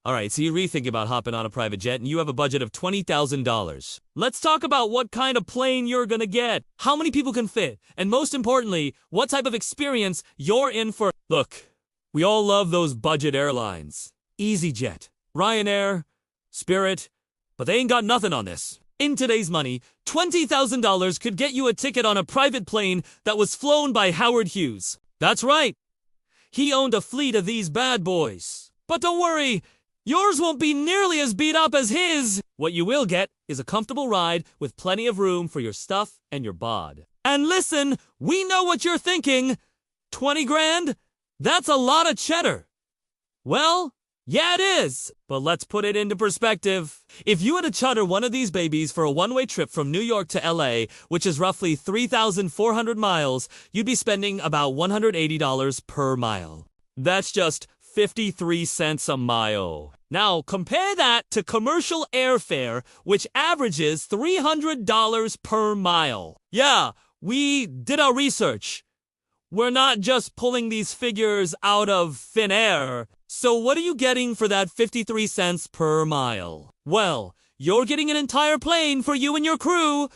Alright, so you rethink about hopping on a private jet and you have a budget of $20,000. Let's talk about what kind of plane you're gonna get, how many people can fit, and most importantly, what type of experience you're in for. Look, we all love those budget airlines. EasyJet, Ryanair, Spirit, but they ain't got nothing on this. In today's money, $20,000 could get you a ticket on a private plane that was flown by Howard Hughes. That's right. He owned a fleet of these bad boys. But don't worry, yours won't be nearly as beat up as his. What you will get is a comfortable ride with plenty of room for your stuff and your bod. And listen, we know what you're thinking. 20 grand? That's a lot of cheddar. Well, yeah it is, but let's put it into perspective. If you had to charter one of these babies for a one-way trip from New York to LA, which is roughly 3,400 miles, you'd be spending about $180 per mile. That's just 53 cents a mile. Now, compare that to commercial airfare, which averages $300 per mile. Yeah, we did our research. We're not just pulling these figures out of thin air. So what are you getting for that 53 cents per mile? Well, you're getting an entire plane for you and your crew.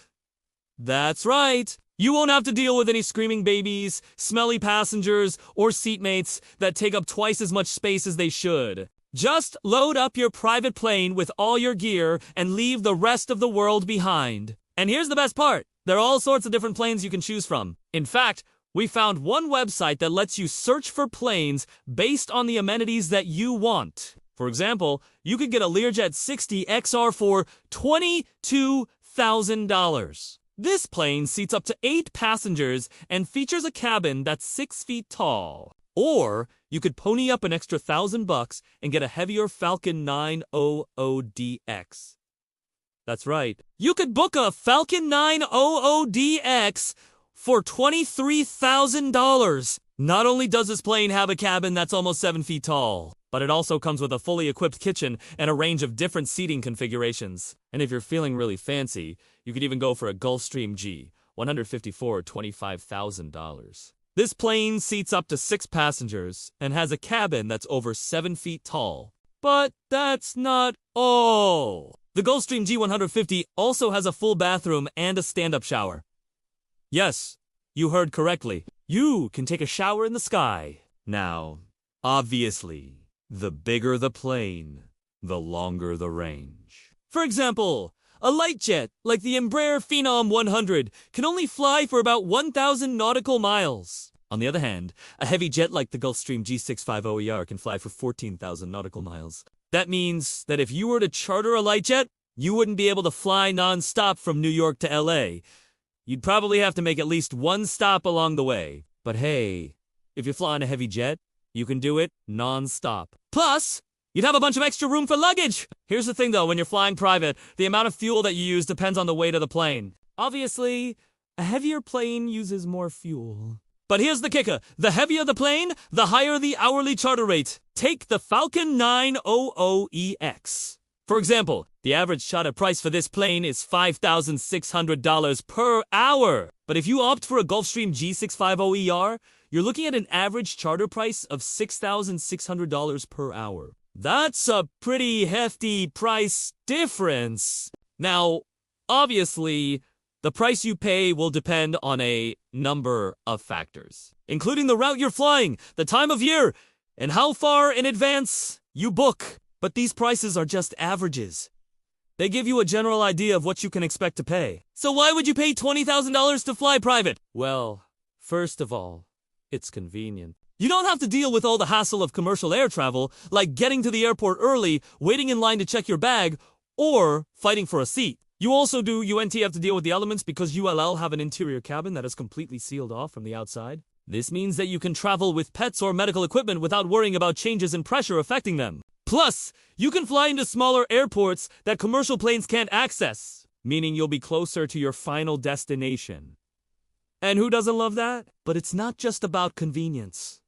That's right. You won't have to deal with any screaming babies, smelly passengers, or seatmates that take up twice as much space as they should. Just load up your private plane with all your gear and leave the rest of the world behind. And here's the best part. There are all sorts of different planes you can choose from. In fact, we found one website that lets you search for planes based on the amenities that you want. For example, you could get a Learjet 60 XR for $22,000. This plane seats up to 8 passengers and features a cabin that's 6 feet tall. Or you could pony up an extra $1,000 and get a heavier Falcon 900DX. That's right. You could book a Falcon 900DX for $23,000. Not only does this plane have a cabin that's almost 7 feet tall, but it also comes with a fully equipped kitchen and a range of different seating configurations. And if you're feeling really fancy, you could even go for a Gulfstream G, $154 or $25,000. This plane seats up to 6 passengers and has a cabin that's over 7 feet tall. But that's not all. The Gulfstream G150 also has a full bathroom and a stand-up shower. Yes, you heard correctly. You can take a shower in the sky. Now, obviously, the bigger the plane, the longer the range. For example, a light jet like the Embraer Phenom 100 can only fly for about 1,000 nautical miles. On the other hand, a heavy jet like the Gulfstream G650ER can fly for 14,000 nautical miles. That means that if you were to charter a light jet, you wouldn't be able to fly non-stop from New York to LA. You'd probably have to make at least one stop along the way. But hey, if you fly on a heavy jet, you can do it non-stop. Plus, you'd have a bunch of extra room for luggage. Here's the thing though, when you're flying private, the amount of fuel that you use depends on the weight of the plane. Obviously, a heavier plane uses more fuel. But here's the kicker. The heavier the plane, the higher the hourly charter rate. Take the Falcon 900EX. For example, the average charter price for this plane is $5,600 per hour. But if you opt for a Gulfstream G650ER, you're looking at an average charter price of $6,600 per hour. That's a pretty hefty price difference. Now, obviously, the price you pay will depend on a number of factors, including the route you're flying, the time of year, and how far in advance you book. But these prices are just averages. They give you a general idea of what you can expect to pay. So why would you pay $20,000 to fly private? Well, first of all, it's convenient. You don't have to deal with all the hassle of commercial air travel, like getting to the airport early, waiting in line to check your bag, or fighting for a seat. You also do have to deal with the elements because ULL have an interior cabin that is completely sealed off from the outside. This means that you can travel with pets or medical equipment without worrying about changes in pressure affecting them. Plus, you can fly into smaller airports that commercial planes can't access, meaning you'll be closer to your final destination. And who doesn't love that? But it's not just about convenience.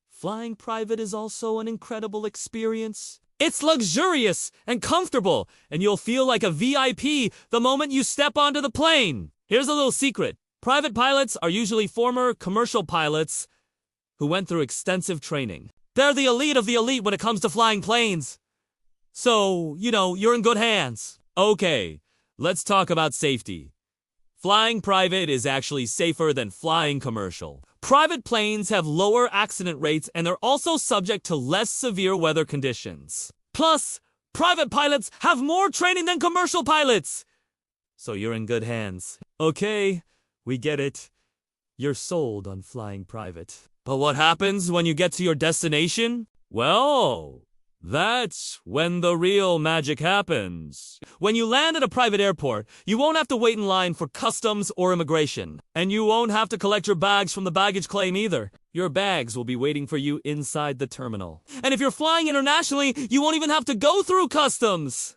Flying private is also an incredible experience. It's luxurious and comfortable, and you'll feel like a VIP the moment you step onto the plane. Here's a little secret. Private pilots are usually former commercial pilots who went through extensive training. They're the elite of the elite when it comes to flying planes. So, you're in good hands. Okay, let's talk about safety. Flying private is actually safer than flying commercial. Private planes have lower accident rates and they're also subject to less severe weather conditions. Plus, private pilots have more training than commercial pilots. So you're in good hands. Okay, we get it. You're sold on flying private. But what happens when you get to your destination? Well, that's when the real magic happens. When you land at a private airport, you won't have to wait in line for customs or immigration. And you won't have to collect your bags from the baggage claim either. Your bags will be waiting for you inside the terminal. And if you're flying internationally, you won't even have to go through customs.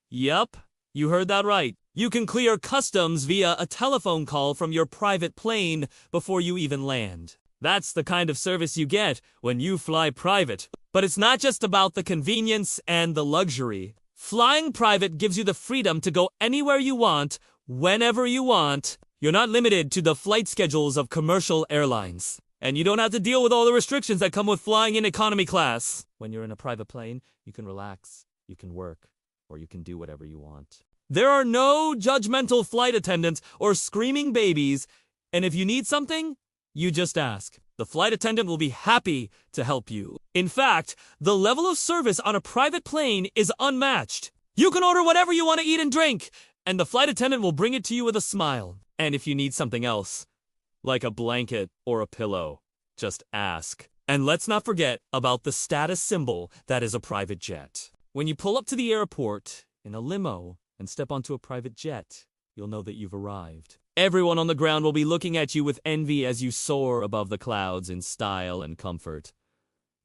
Yep, you heard that right. You can clear customs via a telephone call from your private plane before you even land. That's the kind of service you get when you fly private. But it's not just about the convenience and the luxury. Flying private gives you the freedom to go anywhere you want, whenever you want. You're not limited to the flight schedules of commercial airlines. And you don't have to deal with all the restrictions that come with flying in economy class. When you're in a private plane, you can relax, you can work, or you can do whatever you want. There are no judgmental flight attendants or screaming babies, and if you need something, you just ask. The flight attendant will be happy to help you. In fact, the level of service on a private plane is unmatched. You can order whatever you want to eat and drink, and the flight attendant will bring it to you with a smile. And if you need something else, like a blanket or a pillow, just ask. And let's not forget about the status symbol that is a private jet. When you pull up to the airport in a limo and step onto a private jet, you'll know that you've arrived. Everyone on the ground will be looking at you with envy as you soar above the clouds in style and comfort.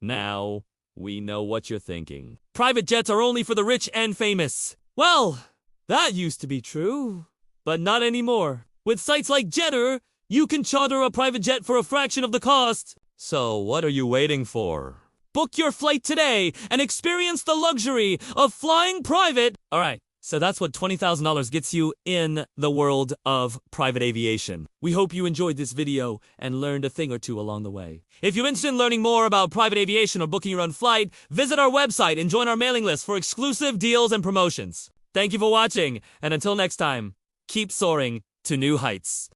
Now, we know what you're thinking. Private jets are only for the rich and famous. Well, that used to be true, but not anymore. With sites like Jetter, you can charter a private jet for a fraction of the cost. So what are you waiting for? Book your flight today and experience the luxury of flying private. All right. So that's what $20,000 gets you in the world of private aviation. We hope you enjoyed this video and learned a thing or two along the way. If you're interested in learning more about private aviation or booking your own flight, visit our website and join our mailing list for exclusive deals and promotions. Thank you for watching, and until next time, keep soaring to new heights.